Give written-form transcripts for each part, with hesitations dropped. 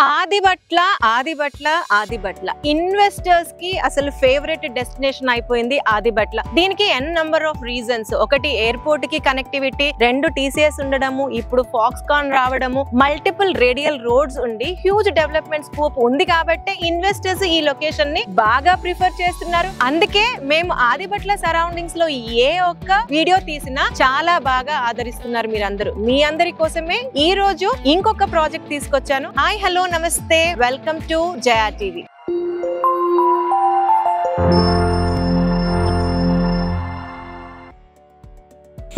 Adibatla investors కి అసలు favourite destination అయిపోయింది ఆదిబట్ల. దీనికి ఎన్ నంబర్ ఆఫ్ రీజన్స్. ఒకటి ఎయిర్పోర్ట్ కి కనెక్టివిటీ, రెండు టీసీఎస్ ఉండడము, ఇప్పుడు ఫాక్స్కాన్ రావడము, మల్టిపుల్ రేడియల్ రోడ్స్ ఉండి హ్యూజ్ డెవలప్మెంట్ స్కోప్ ఉంది కాబట్టి ఇన్వెస్టర్స్ ఈ లొకేషన్ ని బాగా ప్రిఫర్ చేస్తున్నారు. అందుకే మేము ఆదిబట్ల సరౌండింగ్స్ లో ఏ ఒక్క వీడియో తీసినా చాలా బాగా ఆదరిస్తున్నారు మీరందరూ. మీ అందరి కోసమే ఈ రోజు ఇంకొక ప్రాజెక్ట్ తీసుకొచ్చాను. హాయ్, హలో, నమస్తే, వెల్కమ్ టు జయా టీవీ.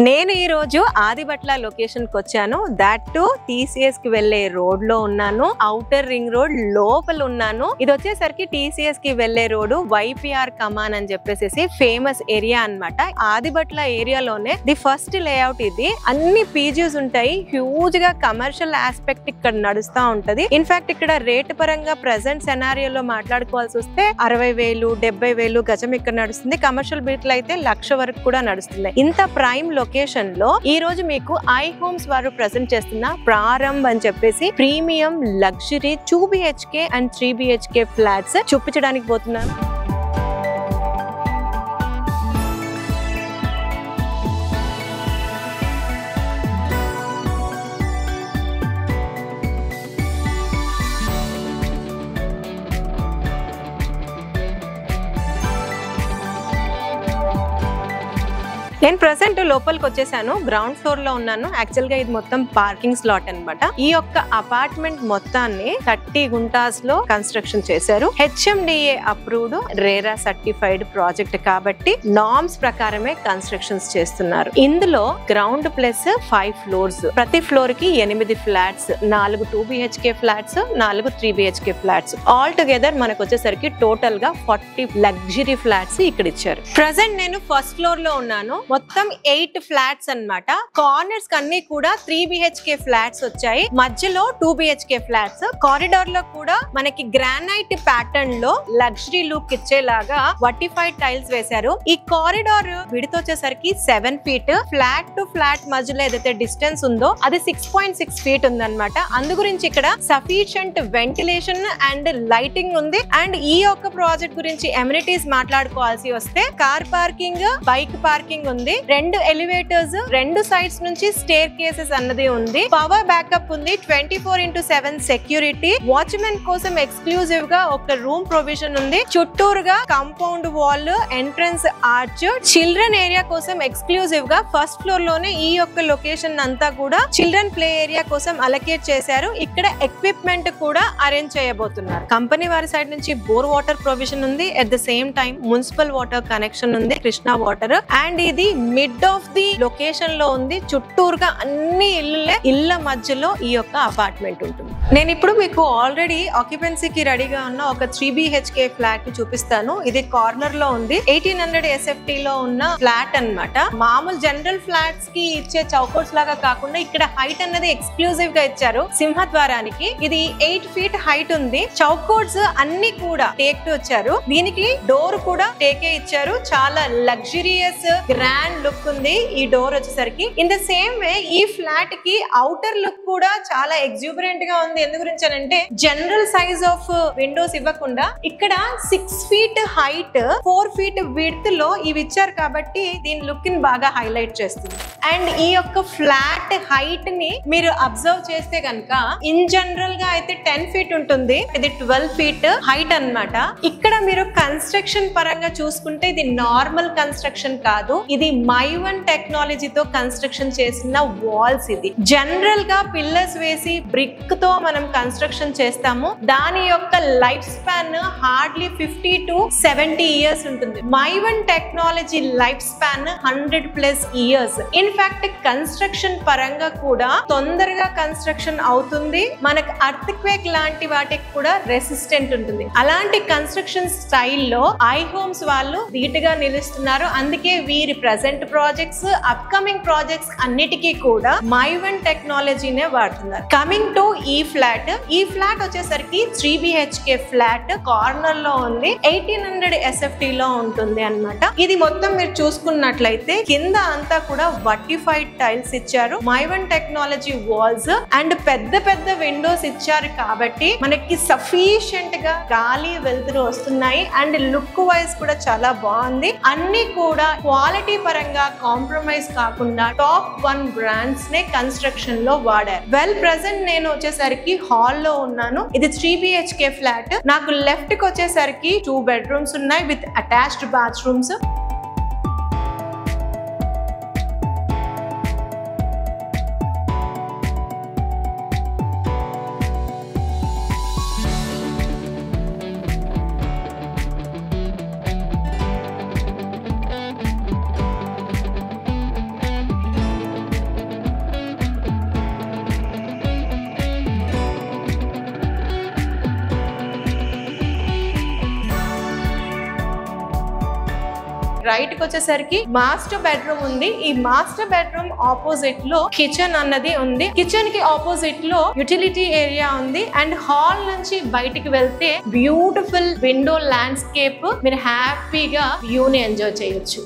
నేను ఈ రోజు ఆదిబట్ల లొకేషన్ కి వచ్చాను. దట్ టు టీసీఎస్ కి వెళ్లే రోడ్ లో ఉన్నాను. ఔటర్ రింగ్ రోడ్ లోపల ఉన్నాను. ఇది వచ్చేసరికి టీసీఎస్ కి వెళ్లే రోడ్ వైపీఆర్ కమాన్ అని చెప్పేసి ఫేమస్ ఏరియా అన్నమాట. ఆదిబట్ల ఏరియాలోనే ది ఫస్ట్ లేఅవుట్ ఇది. అన్ని పీజీస్ ఉంటాయి. హ్యూజ్ గా కమర్షియల్ ఆస్పెక్ట్ ఇక్కడ నడుస్తా ఉంటది. ఇన్ఫాక్ట్ ఇక్కడ రేట్ పరంగా ప్రెసెంట్ సెనారియోలో మాట్లాడుకోవాల్సి వస్తే 60,000 70,000 గజం ఇక్కడ నడుస్తుంది. కమర్షియల్ బిట్లు అయితే 1,00,000 వరకు కూడా నడుస్తుంది. ఇంత ప్రైమ్ లొకేషన్ లో ఈ రోజు మీకు iHomes వారు ప్రెజెంట్ చేస్తున్న ప్రారంభ్ అని చెప్పేసి premium luxury 2 BHK and 3 BHK flats చూపించడానికి పోతున్నాను. నేను ప్రెసెంట్ లోపలికి వచ్చేసాను. గ్రౌండ్ ఫ్లోర్ లో ఉన్నాను. యాక్చువల్ గా ఇది మొత్తం పార్కింగ్ స్లాట్ అన్నమాట. ఈ యొక్క అపార్ట్మెంట్ మొత్తాన్ని 30 గుంటాస్ లో కన్స్ట్రక్షన్ చేశారు. HMDA approved, RERA certified project కాబట్టి నార్మ్స్ ప్రకారమే కన్స్ట్రక్షన్స్ చేస్తున్నారు. ఇందులో గ్రౌండ్ ప్లస్ 5 ఫ్లోర్స్, ప్రతి ఫ్లోర్ కి 8 flats, 4 2 BHK flats, 4 3 BHK flats. All together మనకు వచ్చేసరికి టోటల్ గా 40 లగ్జరీ ఫ్లాట్స్ ఇక్కడ ఇచ్చారు. ప్రెసెంట్ నేను ఫస్ట్ ఫ్లోర్ లో ఉన్నాను. మొత్తం 8 ఫ్లాట్స్ అన్నమాట. కార్నర్స్ అన్ని కూడా 3 BHK ఫ్లాట్స్ వచ్చాయి. మధ్యలో 2 BHK ఫ్లాట్స్. కారిడార్ లో కూడా మనకి గ్రానైట్ ప్యాటర్న్ లో లగ్జరీ లుక్ ఇచ్చేలాగా వర్టిఫైడ్ టైల్స్ వేశారు. ఈ కారిడార్ విడ్త్ వచ్చేసరికి 7 ఫీట్. ఫ్లాట్ టు ఫ్లాట్ మధ్యలో ఏదైతే డిస్టెన్స్ ఉందో అది 6.6 ఫీట్ ఉందన్నమాట. అందు గురించి ఇక్కడ సఫిషియంట్ వెంటిలేషన్ అండ్ లైటింగ్ ఉంది. అండ్ ఈ యొక్క ప్రాజెక్ట్ గురించి ఎమ్యూనిటీస్ మాట్లాడుకోవాల్సి వస్తే కార్ పార్కింగ్, బైక్ పార్కింగ్ ఉంది, 2 ఎలివేటర్స్, 2 సైడ్స్ నుంచి స్టేర్ కేసెస్ అన్నది ఉంది, పవర్ బ్యాకప్ ఉంది, 24/7 సెక్యూరిటీ, వాచ్మెన్ కోసం ఎక్స్క్లూజివ్ గా ఒక రూమ్ ప్రొవిజన్ ఉంది, చుట్టూరుగా compound wall, entrance arch, children area కోసం ఎక్స్క్లూజివ్ గా ఫస్ట్ ఫ్లోర్ లోనే ఈ యొక్క లొకేషన్ అంతా కూడా చిల్డ్రన్ ప్లే ఏరియా కోసం అలొకేట్ చేశారు. ఇక్కడ ఎక్విప్మెంట్ కూడా అరేంజ్ చేయబోతున్నారు. కంపెనీ వారి సైడ్ నుంచి బోర్ వాటర్ ప్రొవిజన్ ఉంది. At the same time municipal water connection ఉంది, కృష్ణా వాటర్. అండ్ ఇది మిడ్ ఆఫ్ ది లొకేషన్ లో ఉంది. చుట్టూరుగా అన్ని ఇళ్ళ మధ్యలో ఈ యొక్క అపార్ట్మెంట్ ఉంటుంది. నేను ఇప్పుడు మీకు ఆల్రెడీ ఆక్యుపెన్సీకి రెడీగా ఉన్న ఒక 3 BHK ఫ్లాట్ ని చూపిస్తాను. ఇది కార్నర్ లో ఉంది. 1800 SFT లో ఉన్న ఫ్లాట్ అన్నమాట. మామూలు జనరల్ ఫ్లాట్స్ కి ఇచ్చే చౌకోట్స్ లాగా కాకుండా ఇక్కడ హైట్ అన్నది ఎక్స్క్లూజివ్ గా ఇచ్చారు. సింహద్వారానికి ఇది 8 ఫీట్ హైట్ ఉంది. చౌకోట్స్ అన్ని కూడా టేక్ టు వచ్చారు. దీనికి డోర్ కూడా టేకే ఇచ్చారు. చాలా లగ్జరియస్ గ్రాండ్ లుక్ ఉంది ఈ డోర్ వచ్చేసరికి. ఇన్ ద సేమ్ వే ఈ ఫ్లాట్ కి ఔటర్ లుక్ కూడా చాలా ఎగ్జూబరెంట్ గా ఉంది. ఎందు గురించి అంటే జనరల్ సైజ్ ఆఫ్ విండోస్ ఇవ్వకుండా ఇక్కడ 6 ఫీట్ హైట్, 4 ఫీట్ విడ్త్ లో ఇవి ఇచ్చారు కాబట్టి దీని లుక్ ని బాగా హైలైట్ చేస్తుంది. అండ్ ఈ యొక్క ఫ్లాట్ హైట్ ని మీరు అబ్జర్వ్ చేస్తే కనుక ఇన్ జనరల్ గా అయితే 10 ఫీట్ ఉంటుంది. ఇది 12 ఫీట్ హైట్ అన్నమాట. ఇక్కడ మీరు కన్స్ట్రక్షన్ పరంగా చూసుకుంటే ఇది నార్మల్ కన్స్ట్రక్షన్ కాదు. ఇది మైవన్ టెక్నాలజీతో కన్స్ట్రక్షన్ చేసిన వాల్స్. ఇది జనరల్ గా పిల్లర్స్ వేసి బ్రిక్ తో మనం కన్స్ట్రక్షన్ చేస్తాము. దాని యొక్క life span hardly 50 to 70 years ఉంటుంది. Mivan technology life span 100+ years. In fact construction పరంగా కూడా తొందరగా కన్స్ట్రక్షన్ అవుతుంది. మనకు అర్త్ క్వేక్ లాంటి వాటికి కూడా రెసిస్టెంట్ ఉంటుంది. అలాంటి కన్స్ట్రక్షన్ స్టైల్లో iHomes వాళ్ళు ధీటుగా నిలుస్తున్నారు. అందుకే వీరి ప్రెసెంట్ ప్రాజెక్ట్స్, అప్కమింగ్ ప్రాజెక్ట్స్ అన్నిటికీ కూడా మైవెన్ టెక్నాలజీనే వాడుతున్నారు. కమింగ్ టు ఈ ఫ్లాట్ వచ్చేసరికి 3 BHK ఫ్లాట్ కార్నర్ లో ఉంది. 1800 SFT లో ఉంటుంది అన్నమాట. ఇది మొత్తం మీరు చూసుకున్నట్లయితే కింద అంతా కూడా వర్టిఫైడ్ టైల్స్ ఇచ్చారు. మైవెన్ టెక్నాలజీ వాల్స్ అండ్ పెద్ద పెద్ద విండోస్ ఇచ్చారు కాబట్టి మనకి సఫిషియెంట్ గా గాలి వెలుతురు వస్తున్నాయి. అండ్ లుక్ వైజ్ కూడా చాలా బాగుంది. అన్ని కూడా క్వాలిటీ పరంగా కాంప్రమైజ్ కాకుండా టాప్ 1 బ్రాండ్స్ నే కన్స్ట్రక్షన్ లో వాడారు. వెల్ ప్రెసెంట్ నేను వచ్చేసరికి హాల్ లో ఉన్నాను. ఇది 3 BHK ఫ్లాట్. నాకు లెఫ్ట్ కి వచ్చేసరికి 2 బెడ్రూమ్స్ ఉన్నాయి విత్ అటాచ్డ్ బాత్రూమ్స్. రైట్ కి వచ్చేసరికి మాస్టర్ బెడ్రూమ్ ఉంది. ఈ మాస్టర్ బెడ్రూమ్ ఆపోజిట్ లో కిచెన్ అన్నది ఉంది. కిచెన్ కి ఆపోజిట్ లో యూటిలిటీ ఏరియా ఉంది. అండ్ హాల్ నుంచి బయటికి వెళ్తే బ్యూటిఫుల్ విండో ల్యాండ్స్కేప్, మీరు హ్యాపీగా వ్యూని ఎంజాయ్ చేయొచ్చు.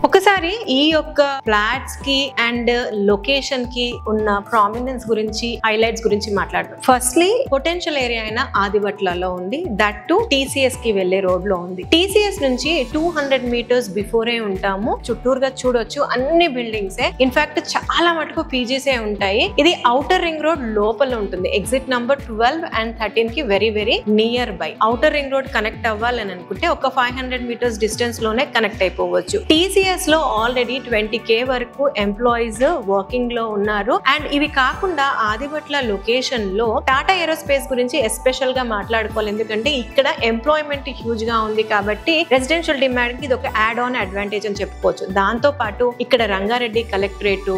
ఒకసారి ఈ యొక్క ఫ్లాట్స్ కి అండ్ లొకేషన్ కి ఉన్న ప్రామినెన్స్ గురించి, హైలైట్స్ గురించి మాట్లాడదాం. ఫస్ట్లీ పొటెన్షియల్ ఏరియా అయిన ఆదిబట్లలో ఉంది. దట్ టు TCS కి వెళ్లే రోడ్ లో ఉంది. TCS నుంచి 200 meters బిఫోరే ఉంటాము. చుట్టూరుగా చూడొచ్చు అన్ని బిల్డింగ్స్. ఇన్ఫాక్ట్ చాలా మటుకు పీజీసే ఉంటాయి. ఇది ఔటర్ రింగ్ రోడ్ లోపల ఉంటుంది. ఎగ్జిట్ నంబర్ 12 and 13 కి very very near by. Outer ring road connect అవ్వాలని అనుకుంటే ఒక 500 meters డిస్టెన్స్ లోనే కనెక్ట్ అయిపోవచ్చు. TCS లో ఆల్రెడీ 20K వరకు ఎంప్లాయీస్ వర్కింగ్ లో ఉన్నారు. అండ్ ఇవి కాకుండా ఆదిబట్ల లొకేషన్ లో టాటా ఏరోస్పేస్ గురించి ఎస్పెషల్ గా మాట్లాడుకోవాలి. ఎందుకంటే ఇక్కడ ఎంప్లాయ్మెంట్ హ్యూజ్ గా ఉంది కాబట్టి రెసిడెన్షియల్ డిమాండ్ కి ఇది ఒక యాడ్ ఆన్ అడ్వాంటేజ్ అని చెప్పుకోవచ్చు. దాంతో పాటు ఇక్కడ రంగారెడ్డి కలెక్టరేట్,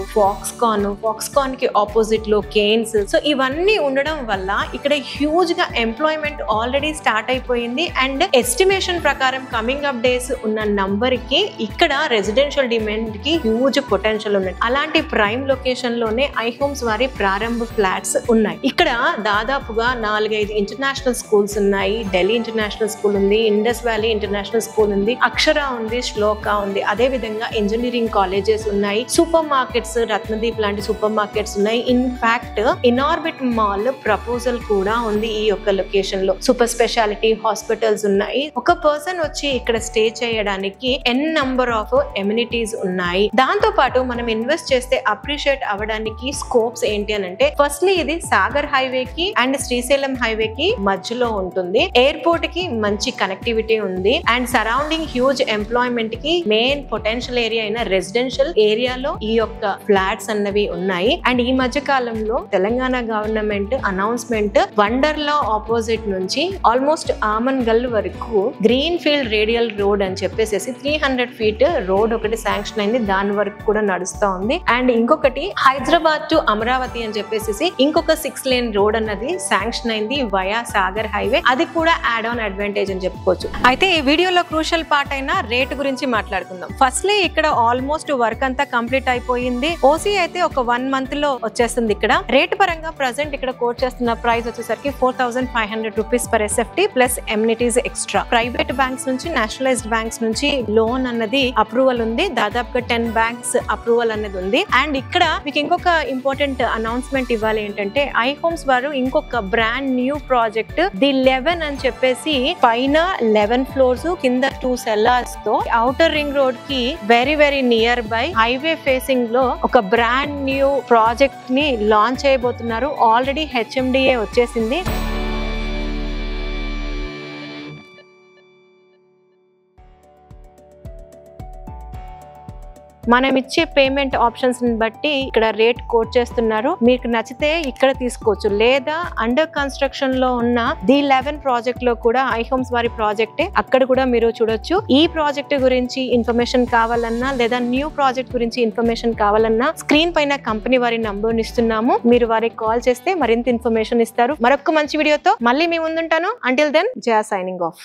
ఫాక్స్కాన్ కి ఆపోజిట్ లో కేన్స్, సో ఇవన్నీ ఉండడం వల్ల ఇక్కడ హ్యూజ్ గా ఎంప్లాయ్మెంట్ ఆల్రెడీ స్టార్ట్ అయిపోయింది. అండ్ ఎస్టిమేషన్ ప్రకారం కమింగ్ అప్ డేస్ ఉన్న నంబర్ కి ఇక్కడ రెసిడెన్షియల్ డిమాండ్ కి హ్యూజ్ పొటెన్షియల్ ఉంది. అలాంటి ప్రైమ్ లొకేషన్ లోనే ఐహోమ్స్ వారి ప్రారంభ ఫ్లాట్స్ ఉన్నాయి. ఇక్కడ దాదాపుగా 4-5 ఇంటర్నేషనల్ స్కూల్స్ ఉన్నాయి. ఢిల్లీ ఇంటర్నేషనల్ స్కూల్ ఉంది, ఇండస్ వ్యాలీ ఇంటర్నేషనల్ స్కూల్ ఉంది, అక్షర ఉంది, శ్లోక ఉంది. అదే విధంగా ఇంజనీరింగ్ కాలేజెస్ ఉన్నాయి. సూపర్ మార్కెట్స్, రత్నదీప్ లాంటి సూపర్ మార్కెట్స్ ఉన్నాయి. ఇన్ఫాక్ట్ ఇనార్బిట్ మాల్ ప్రపోజల్ కూడా ఉంది ఈ యొక్క లొకేషన్ లో. సూపర్ స్పెషాలిటీ హాస్పిటల్స్ ఉన్నాయి. ఒక పర్సన్ వచ్చి ఇక్కడ స్టే చేయడానికి ఎన్ నంబర్ ఆఫ్ ఎమ్యూనిటీస్ ఉన్నాయి. దాంతో పాటు మనం ఇన్వెస్ట్ చేస్తే అప్రిషియేట్ అవ్వడానికి స్కోప్స్ ఏంటి అని అంటే, ఫస్ట్లీ ఇది సాగర్ హైవే కి అండ్ శ్రీశైలం హైవే కి మధ్యలో ఉంటుంది. ఎయిర్పోర్ట్ కి మంచి కనెక్టివిటీ ఉంది. అండ్ సరౌండింగ్ హ్యూజ్ ఎంప్లాయ్మెంట్ కి మెయిన్ పొటెన్షియల్ ఏరియా అయిన రెసిడెన్షియల్ ఏరియాలో ఈ యొక్క ఫ్లాట్స్ అన్నవి ఉన్నాయి. అండ్ ఈ మధ్య కాలంలో Telangana government announcement Wonderla opposite నుంచి ఆల్మోస్ట్ ఆమన్గల్ వరకు గ్రీన్ ఫీల్డ్ రేడియల్ రోడ్ అని చెప్పేసి 300 feet రోడ్ ఒకటి శాంక్షన్ అయింది. దాని వరకు కూడా నడుస్తా ఉంది. అండ్ ఇంకొకటి హైదరాబాద్ టు అమరావతి అని చెప్పేసి ఇంకొక 6 lane రోడ్ అన్నది శాంక్షన్ అయింది వయా సాగర్ హైవే. అది కూడా యాడ్ ఆన్ అడ్వాంటేజ్ అని చెప్పుకోవచ్చు. అయితే ఈ వీడియోలో క్రూషియల్ పార్ట్ అయిన రేట్ గురించి మాట్లాడుకుందాం. ఫస్ట్లీ ఇక్కడ ఆల్మోస్ట్ వర్క్ అంతా కంప్లీట్ అయిపోయింది. ఓసీ అయితే ఒక 1 month లో వచ్చేస్తుంది. ఇక్కడ రేట్ పరంగా ప్రెసెంట్ ఇక్కడ కోట్ చేస్తున్న ప్రైస్ వచ్చేసరికి 4500 rupees per SFT plus amenities extra. Private banks నుంచి, నేషనలైజ్డ్ బ్యాంక్స్ నుంచి లోన్ అన్నది అప్రూవ్ అప్రూవల్ ఉంది, దాదాపుగా 10 బ్యాంక్స్ అప్రూవల్ అనేది ఉంది. అండ్ ఇక్కడ మీకు ఇంకొక ఇంపార్టెంట్ అనౌన్స్మెంట్ ఇవ్వాలి ఏంటంటే ఐ హోమ్స్ వారు ఇంకొక బ్రాండ్ న్యూ ప్రాజెక్ట్ ది 11 అని చెప్పేసి పైన 11 ఫ్లోర్స్ కింద 2 సెల్లార్స్ తో ఔటర్ రింగ్ రోడ్ కి very very near by highway facing లో ఒక బ్రాండ్ న్యూ ప్రాజెక్ట్ ని లాంచ్ చేయబోతున్నారు. ఆల్రెడీ HMDA వచ్చేసింది. మనం ఇచ్చే పేమెంట్ ఆప్షన్స్ ని బట్టి ఇక్కడ రేట్ కోట్ చేస్తున్నారు. మీకు నచ్చితే ఇక్కడ తీసుకోవచ్చు, లేదా అండర్ కన్స్ట్రక్షన్ లో ఉన్న ది 11 ప్రాజెక్ట్ లో కూడా ఐ హోమ్స్ వారి ప్రాజెక్టే, అక్కడ కూడా మీరు చూడొచ్చు. ఈ ప్రాజెక్ట్ గురించి ఇన్ఫర్మేషన్ కావాలన్నా లేదా న్యూ ప్రాజెక్ట్ గురించి ఇన్ఫర్మేషన్ కావాలన్నా స్క్రీన్ పైన కంపెనీ వారి నంబర్ ఇస్తున్నాము. మీరు వారికి కాల్ చేస్తే మరింత ఇన్ఫర్మేషన్ ఇస్తారు. మరొక మంచి వీడియోతో మళ్ళీ మీ ముందుంటాను. అంటిల్ దెన్ జయా సైనింగ్ ఆఫ్.